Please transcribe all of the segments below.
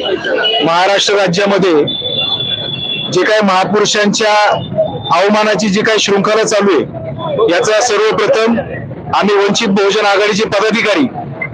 महाराष्ट्र राज्यामध्ये जे काही महापुरुषांच्या अवमानाची जी काही शृंखला चालू आहे, याचा सर्वप्रथम आम्ही वंचित बहुजन आघाडीचे पदाधिकारी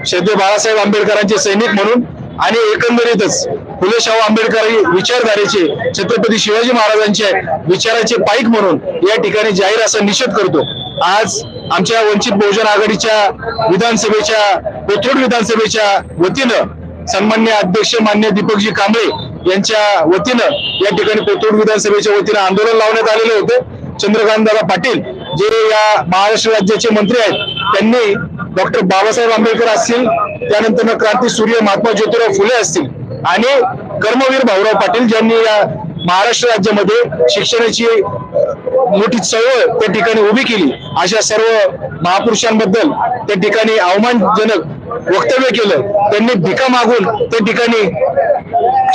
श्रद्धेय बाळासाहेब आंबेडकरांचे सैनिक म्हणून आणि एकंदरीतच फुले शाहू आंबेडकरी विचारधारेचे छत्रपती शिवाजी महाराजांच्या विचाराचे पाईक म्हणून या ठिकाणी जाहीर असा निषेध करतो। आज आमच्या वंचित बहुजन आघाडीच्या विधानसभेच्या कोथरूड विधानसभेच्या वतीनं सन्माननीय अध्यक्ष मान्य दीपकजी कांबळे यांच्या वतीनं या ठिकाणी कोथरूड विधानसभेच्या वतीनं आंदोलन लावण्यात आलेले होते। चंद्रकांतदादा पाटील जे या महाराष्ट्र राज्याचे मंत्री आहेत, त्यांनी डॉक्टर बाबासाहेब आंबेडकर असतील, त्यानंतर क्रांतीसूर्य महात्मा ज्योतिराव फुले असतील आणि कर्मवीर भाऊराव पाटील ज्यांनी या महाराष्ट्र राज्यामध्ये शिक्षणाची मोठी चळवळ त्या ठिकाणी उभी केली, अशा सर्व महापुरुषांबद्दल त्या ठिकाणी अवमानजनक वक्तव्य केलं। त्यांनी भिका मागून त्या ठिकाणी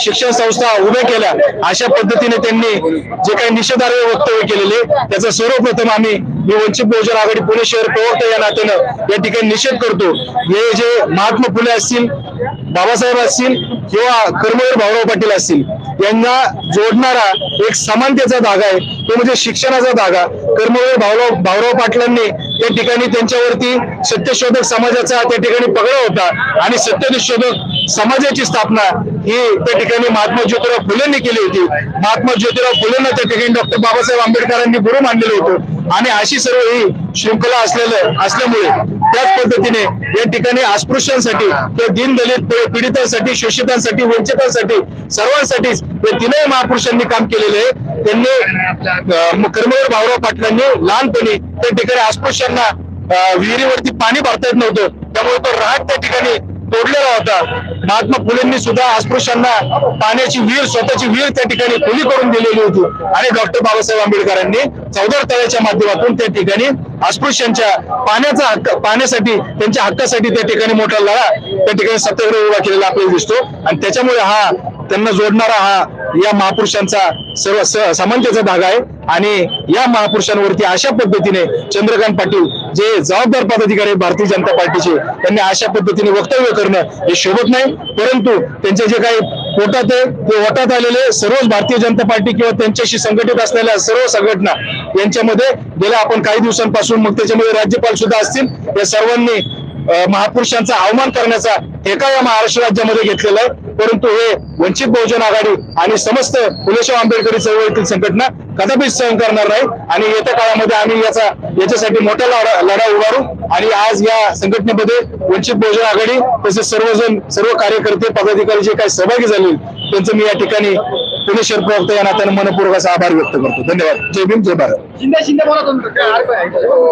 शिक्षण संस्था उभ्या केल्या। अशा पद्धतीने त्यांनी जे काही निषेधार्ह वक्तव्य केलेले, त्याचा सर्वप्रथम मी वंचित बहुजन आघाडी पुणे शहर प्रवक्ता या नात्यानं या ठिकाणी निषेध करतो। हे जे महात्मा फुले असतील, बाबासाहेब असतील किंवा कर्मवीर भाऊराव पाटील असतील, यांना जोडणारा एक समानतेचा धागा आहे, तो म्हणजे शिक्षणाचा धागा। कर्मवीर भाऊराव पाटलांनी त्या ठिकाणी त्यांच्यावरती सत्यशोधक समाजाचा त्या ठिकाणी पगडा होता आणि सत्यशोधक समाजाची स्थापना ही त्या ठिकाणी महात्मा ज्योतिराव फुलेंनी केली होती। महात्मा ज्योतिराव फुलेंना त्या ठिकाणी डॉक्टर बाबासाहेब आंबेडकरांनी गुरु मानलेलं होतं आणि अशी सर्व ही शृंखला असल्यामुळे त्याच पद्धतीने या ठिकाणी अस्पृश्यांसाठी किंवा दीनदलित पीडितांसाठी, शोषितांसाठी, वंचितांसाठी, सर्वांसाठीच या तीनही महापुरुषांनी काम केलेले आहे। त्यांनी कर्मवीर भाऊराव पाटलांनी लहानपणी त्या ठिकाणी अस्पृश्यांना विहिरीवरती पाणी भरता येत नव्हतं, त्यामुळे तो रहाट त्या ठिकाणी तोडलेला होता। महात्मा फुलेंनी सुद्धा अस्पृश्यांना पाण्याची विहीर, स्वतःची विहीर त्या ठिकाणी खुली करून दिलेली होती आणि डॉक्टर बाबासाहेब आंबेडकरांनी चौदार तळ्याच्या माध्यमातून त्या ठिकाणी अस्पृश्यांच्या पाण्यासाठी, त्यांच्या हक्कासाठी त्या ठिकाणी मोठा लढा त्या ठिकाणी सत्याग्रह उभा केलेला आपल्याला दिसतो आणि त्याच्यामुळे हा त्यांना जोडणारा हा या महापुरुषांचा सर्व समानतेचा धागा आहे आणि या महापुरुषांवरती अशा पद्धतीने चंद्रकांत पाटील जे जबाबदार पदाधिकारी भारतीय जनता पार्टीचे, त्यांनी अशा पद्धतीने वक्तव्य करणं हे शोभत नाही। परंतु त्यांचे जे काही पोटात आहे ते वटात आलेले सर्वच भारतीय जनता पार्टी किंवा त्यांच्याशी संघटित असलेल्या सर्व संघटना यांच्यामध्ये गेल्या आपण काही दिवसांपासून, मग त्याच्यामध्ये राज्यपाल सुद्धा असतील, या सर्वांनी महापुरुषांचा अवमान करण्याचा ठेका या महाराष्ट्र राज्यामध्ये घेतलेला आहे। परंतु हे वंचित बहुजन आघाडी आणि समस्त फुले शाहू आंबेडकरी चळवळीतील संघटना कदापि सहन करणार नाही आणि येत्या काळामध्ये आम्ही याच्यासाठी मोठा लढा उभारू आणि आज या संघटनेमध्ये वंचित बहुजन आघाडी तसेच सर्व कार्यकर्ते, पदाधिकारी जे काही सहभागी झाले त्यांचं मी या ठिकाणी पुणे शहर प्रवक्ता या नात्याने मनपूर्वक असा आभार व्यक्त करतो। धन्यवाद। जय भीम, जय भारत।